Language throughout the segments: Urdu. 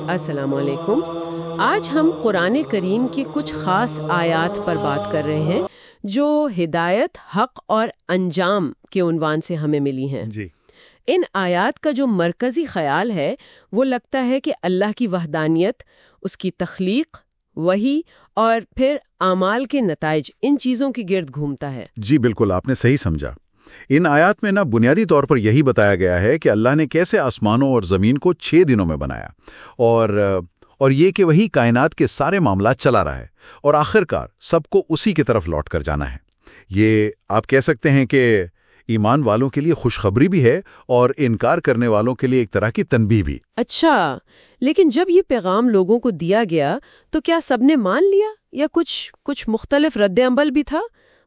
السلام علیکم۔ آج ہم قرآن کریم کی کچھ خاص آیات پر بات کر رہے ہیں جو ہدایت، حق اور انجام کے عنوان سے ہمیں ملی ہیں۔ جی۔ ان آیات کا جو مرکزی خیال ہے وہ لگتا ہے کہ اللہ کی وحدانیت، اس کی تخلیق، وحی اور پھر اعمال کے نتائج، ان چیزوں کی گرد گھومتا ہے۔ جی بالکل، آپ نے صحیح سمجھا۔ ان آیات میں بنیادی طور پر یہی بتایا گیا ہے کہ اللہ نے کیسے آسمانوں اور زمین کو 6 دنوں میں بنایا، اور یہ کہ وہی کائنات کے سارے معاملات چلا رہا ہے، اور آخرکار سب کو اسی کی طرف لوٹ کر جانا ہے۔ یہ آپ کہہ سکتے ہیں کہ ایمان والوں کے لیے خوشخبری بھی ہے اور انکار کرنے والوں کے لیے ایک طرح کی تنبیہ بھی۔ اچھا، لیکن جب یہ پیغام لوگوں کو دیا گیا تو کیا سب نے مان لیا یا کچھ مختلف رد عمل بھی تھا؟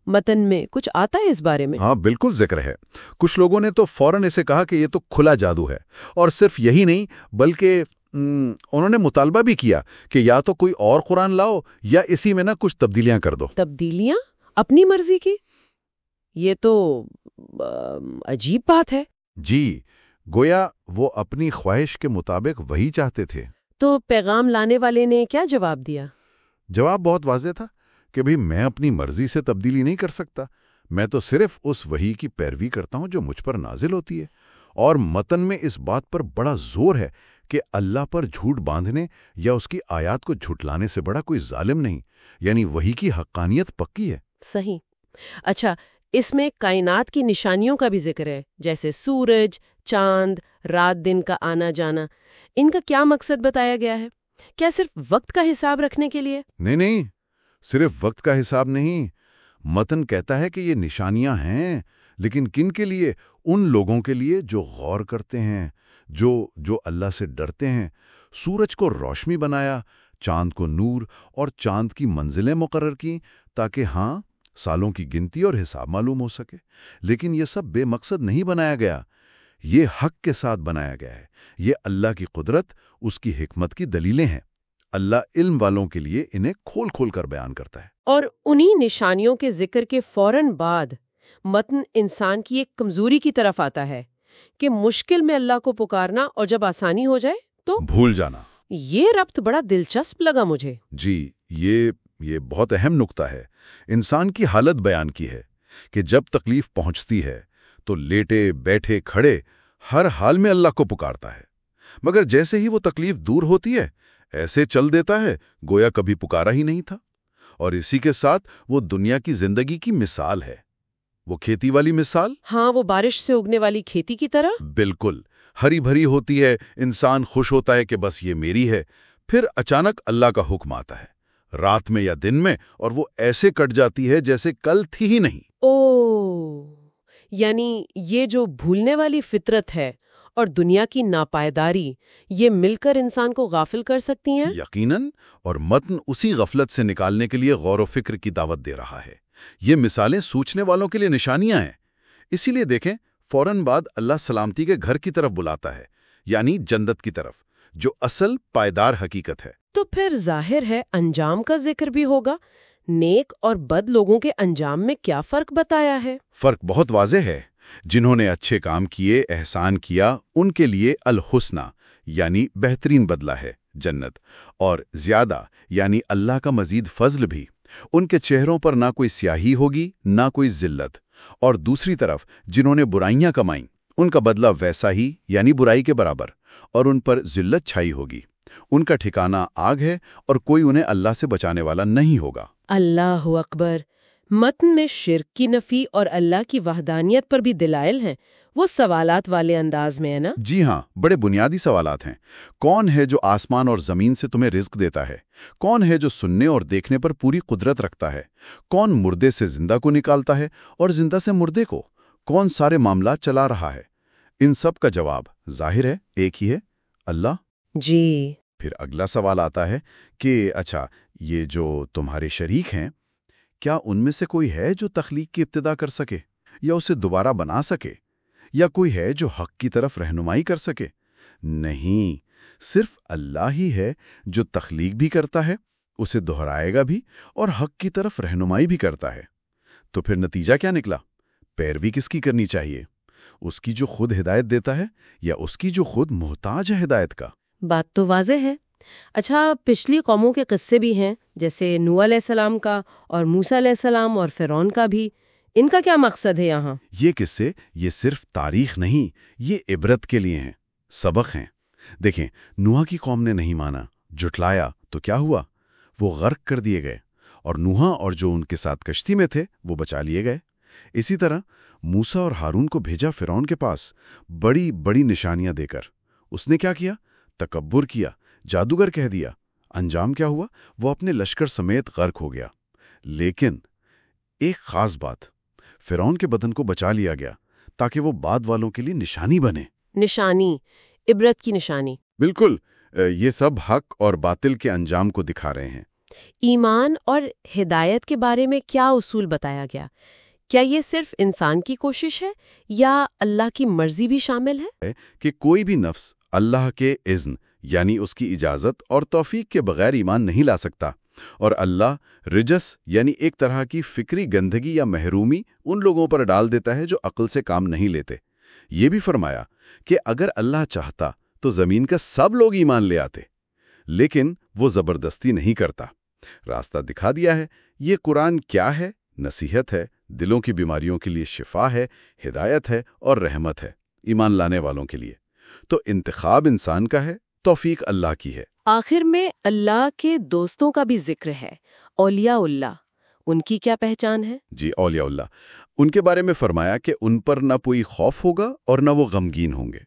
متن میں کچھ آتا ہے اس بارے میں؟ ہاں بالکل ذکر ہے۔ کچھ لوگوں نے تو فوراً اسے کہا کہ یہ تو کھلا جادو ہے، اور صرف یہی نہیں بلکہ انہوں نے مطالبہ بھی کیا کہ یا تو کوئی اور قرآن لاؤ یا اسی میں کچھ تبدیلیاں کر دو۔ تبدیلیاں اپنی مرضی کی؟ یہ تو عجیب بات ہے۔ جی، گویا وہ اپنی خواہش کے مطابق وہی چاہتے تھے۔ تو پیغام لانے والے نے کیا جواب دیا؟ جواب بہت واضح تھا کہ میں اپنی مرضی سے تبدیلی نہیں کر سکتا، میں تو صرف اس وحی کی پیروی کرتا ہوں جو مجھ پر نازل ہوتی ہے۔ اور متن میں اس بات پر بڑا زور ہے کہ اللہ پر جھوٹ باندھنے یا اس کی آیات کو جھٹلانے سے بڑا کوئی ظالم نہیں، یعنی وحی کی حقانیت پکی ہے۔ صحیح۔ اچھا، اس میں کائنات کی نشانیوں کا بھی ذکر ہے، جیسے سورج، چاند، رات دن کا آنا جانا۔ ان کا کیا مقصد بتایا گیا ہے؟ کیا صرف وقت کا حساب رکھنے کے لیے؟ نہیں، صرف وقت کا حساب نہیں۔ متن کہتا ہے کہ یہ نشانیاں ہیں، لیکن کن کے لیے؟ ان لوگوں کے لیے جو غور کرتے ہیں، جو اللہ سے ڈرتے ہیں۔ سورج کو روشنی بنایا، چاند کو نور، اور چاند کی منزلیں مقرر کی تاکہ سالوں کی گنتی اور حساب معلوم ہو سکے۔ لیکن یہ سب بے مقصد نہیں بنایا گیا، یہ حق کے ساتھ بنایا گیا ہے۔ یہ اللہ کی قدرت، اس کی حکمت کی دلیلیں ہیں۔ اللہ علم والوں کے لیے انہیں کھول کھول کر بیان کرتا ہے۔ اور انہی نشانیوں کے ذکر کے فوراً بعد متن انسان کی ایک کمزوری کی طرف آتا ہے کہ مشکل میں اللہ کو پکارنا اور جب آسانی ہو جائے تو بھول جانا۔ یہ ربط بڑا دلچسپ لگا مجھے۔ جی، یہ بہت اہم نقطہ ہے۔ انسان کی حالت بیان کی ہے کہ جب تکلیف پہنچتی ہے تو لیٹے بیٹھے کھڑے ہر حال میں اللہ کو پکارتا ہے، مگر جیسے ہی وہ تکلیف دور ہوتی ہے ایسے چل دیتا ہے گویا کبھی پکارا ہی نہیں تھا۔ اور اسی کے ساتھ وہ دنیا کی زندگی کی مثال ہے، وہ کھیتی والی مثال۔ ہاں، وہ بارش سے اگنے والی کھیتی کی طرح۔ بالکل، ہری بھری ہوتی ہے، انسان خوش ہوتا ہے کہ بس یہ میری ہے۔ پھر اچانک اللہ کا حکم آتا ہے، رات میں یا دن میں، اور وہ ایسے کٹ جاتی ہے جیسے کل تھی ہی نہیں۔ یعنی یہ جو بھولنے والی فطرت ہے اور دنیا کی ناپائیداری، یہ مل کر انسان کو غافل کر سکتی ہیں؟ یقیناً، اور متن اسی غفلت سے نکالنے کے لیے غور و فکر کی دعوت دے رہا ہے۔ یہ مثالیں سوچنے والوں کے لیے نشانیاں ہیں۔ اسی لیے دیکھیں، فوراً بعد اللہ سلامتی کے گھر کی طرف بلاتا ہے، یعنی جنت کی طرف، جو اصل پائیدار حقیقت ہے۔ تو پھر ظاہر ہے انجام کا ذکر بھی ہوگا۔ نیک اور بد لوگوں کے انجام میں کیا فرق بتایا ہے؟ فرق بہت واضح ہے۔ جنہوں نے اچھے کام کیے، احسان کیا، ان کے لیے الحسنہ یعنی بہترین بدلہ ہے، جنت، اور زیادہ یعنی اللہ کا مزید فضل بھی۔ ان کے چہروں پر نہ کوئی سیاہی ہوگی، نہ کوئی ذلت۔ اور دوسری طرف جنہوں نے برائیاں کمائیں، ان کا بدلہ ویسا ہی یعنی برائی کے برابر، اور ان پر ذلت چھائی ہوگی۔ ان کا ٹھکانہ آگ ہے، اور کوئی انہیں اللہ سے بچانے والا نہیں ہوگا۔ اللہ اکبر۔ متن میں شرک کی نفی اور اللہ کی وحدانیت پر بھی دلائل ہیں۔ وہ سوالات والے انداز میں ہے نا؟ جی ہاں، بڑے بنیادی سوالات ہیں۔ کون ہے جو آسمان اور زمین سے تمہیں رزق دیتا ہے؟ کون ہے جو سننے اور دیکھنے پر پوری قدرت رکھتا ہے؟ کون مردے سے زندہ کو نکالتا ہے اور زندہ سے مردے کو؟ کون سارے معاملات چلا رہا ہے؟ ان سب کا جواب ظاہر ہے، ایک ہی ہے، اللہ۔ جی۔ پھر اگلا سوال آتا ہے کہ اچھا، یہ جو تمہارے شریک ہیں، کیا ان میں سے کوئی ہے جو تخلیق کی ابتدا کر سکے یا اسے دوبارہ بنا سکے، یا کوئی ہے جو حق کی طرف رہنمائی کر سکے؟ نہیں، صرف اللہ ہی ہے جو تخلیق بھی کرتا ہے، اسے دہرائے گا بھی اور حق کی طرف رہنمائی بھی کرتا ہے۔ تو پھر نتیجہ کیا نکلا؟ پیروی کس کی کرنی چاہیے؟ اس کی جو خود ہدایت دیتا ہے یا اس کی جو خود محتاج ہے ہدایت کا؟ بات تو واضح ہے۔ اچھا، پچھلی قوموں کے قصے بھی ہیں، جیسے نوح علیہ السلام کا اور موسیٰ علیہ السلام اور فرعون کا بھی۔ ان کا کیا مقصد ہے یہاں؟ یہ قصے یہ صرف تاریخ نہیں، یہ عبرت کے لیے ہیں، سبق ہیں۔ دیکھیں، نوح کی قوم نے نہیں مانا، جھٹلایا، تو کیا ہوا؟ وہ غرق کر دیے گئے، اور نوح اور جو ان کے ساتھ کشتی میں تھے وہ بچا لیے گئے۔ اسی طرح موسیٰ اور ہارون کو بھیجا فرعون کے پاس بڑی بڑی نشانیاں دے کر۔ اس نے کیا کیا؟ تکبر کیا، جادوگر کہہ دیا۔ انجام کیا ہوا؟ وہ اپنے لشکر سمیت غرق ہو گیا۔ لیکن ایک خاص بات، فرعون کے بدن کو بچا لیا گیا تاکہ وہ بعد والوں کے لیے نشانی بنے۔ نشانی، عبرت کی نشانی۔ بالکل، یہ سب حق اور باطل کے انجام کو دکھا رہے ہیں۔ ایمان اور ہدایت کے بارے میں کیا اصول بتایا گیا؟ کیا یہ صرف انسان کی کوشش ہے یا اللہ کی مرضی بھی شامل ہے؟ کہ کوئی بھی نفس اللہ کے اذن یعنی اس کی اجازت اور توفیق کے بغیر ایمان نہیں لا سکتا، اور اللہ رجس یعنی ایک طرح کی فکری گندگی یا محرومی ان لوگوں پر ڈال دیتا ہے جو عقل سے کام نہیں لیتے۔ یہ بھی فرمایا کہ اگر اللہ چاہتا تو زمین کا سب لوگ ایمان لے آتے، لیکن وہ زبردستی نہیں کرتا۔ راستہ دکھا دیا ہے۔ یہ قرآن کیا ہے؟ نصیحت ہے، دلوں کی بیماریوں کے لیے شفا ہے، ہدایت ہے اور رحمت ہے ایمان لانے والوں کے لیے۔ تو انتخاب انسان کا ہے، توفیق اللہ کی ہے۔ آخر میں اللہ کے دوستوں کا بھی ذکر ہے، اولیاء اللہ۔ ان کی کیا پہچان ہے؟ جی، اولیاء اللہ، ان کے بارے میں فرمایا کہ ان پر نہ کوئی خوف ہوگا اور نہ وہ غمگین ہوں گے۔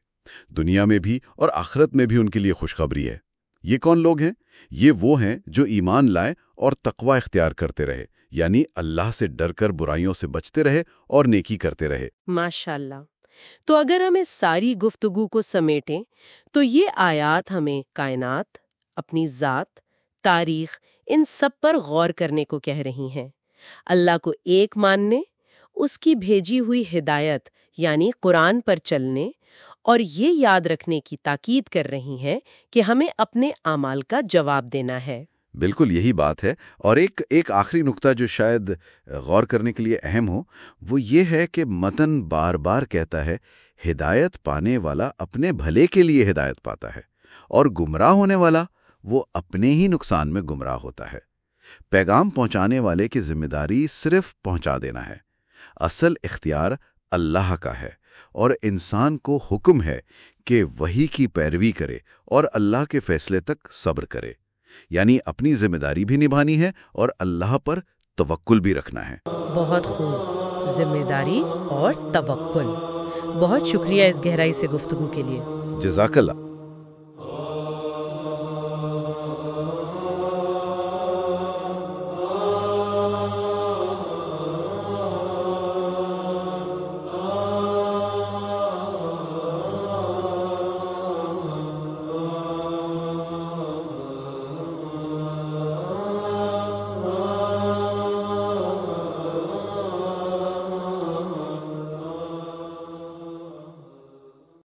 دنیا میں بھی اور آخرت میں بھی ان کے لیے خوشخبری ہے۔ یہ کون لوگ ہیں؟ یہ وہ ہیں جو ایمان لائے اور تقوی اختیار کرتے رہے، یعنی اللہ سے ڈر کر برائیوں سے بچتے رہے اور نیکی کرتے رہے۔ ماشاءاللہ۔ تو اگر ہم اس ساری گفتگو کو سمیٹیں تو یہ آیات ہمیں کائنات، اپنی ذات، تاریخ، ان سب پر غور کرنے کو کہہ رہی ہیں۔ اللہ کو ایک ماننے، اس کی بھیجی ہوئی ہدایت یعنی قرآن پر چلنے، اور یہ یاد رکھنے کی تاکید کر رہی ہیں کہ ہمیں اپنے اعمال کا جواب دینا ہے۔ بالکل یہی بات ہے۔ اور ایک آخری نقطہ جو شاید غور کرنے کے لیے اہم ہو، وہ یہ ہے کہ متن بار بار کہتا ہے ہدایت پانے والا اپنے بھلے کے لیے ہدایت پاتا ہے، اور گمراہ ہونے والا وہ اپنے ہی نقصان میں گمراہ ہوتا ہے۔ پیغام پہنچانے والے کی ذمہ داری صرف پہنچا دینا ہے، اصل اختیار اللہ کا ہے، اور انسان کو حکم ہے کہ وحی کی پیروی کرے اور اللہ کے فیصلے تک صبر کرے، یعنی اپنی ذمہ داری بھی نبھانی ہے اور اللہ پر توکل بھی رکھنا ہے۔ بہت خوب، ذمہ داری اور توکل۔ بہت شکریہ اس گہرائی سے گفتگو کے لیے۔ جزاک اللہ۔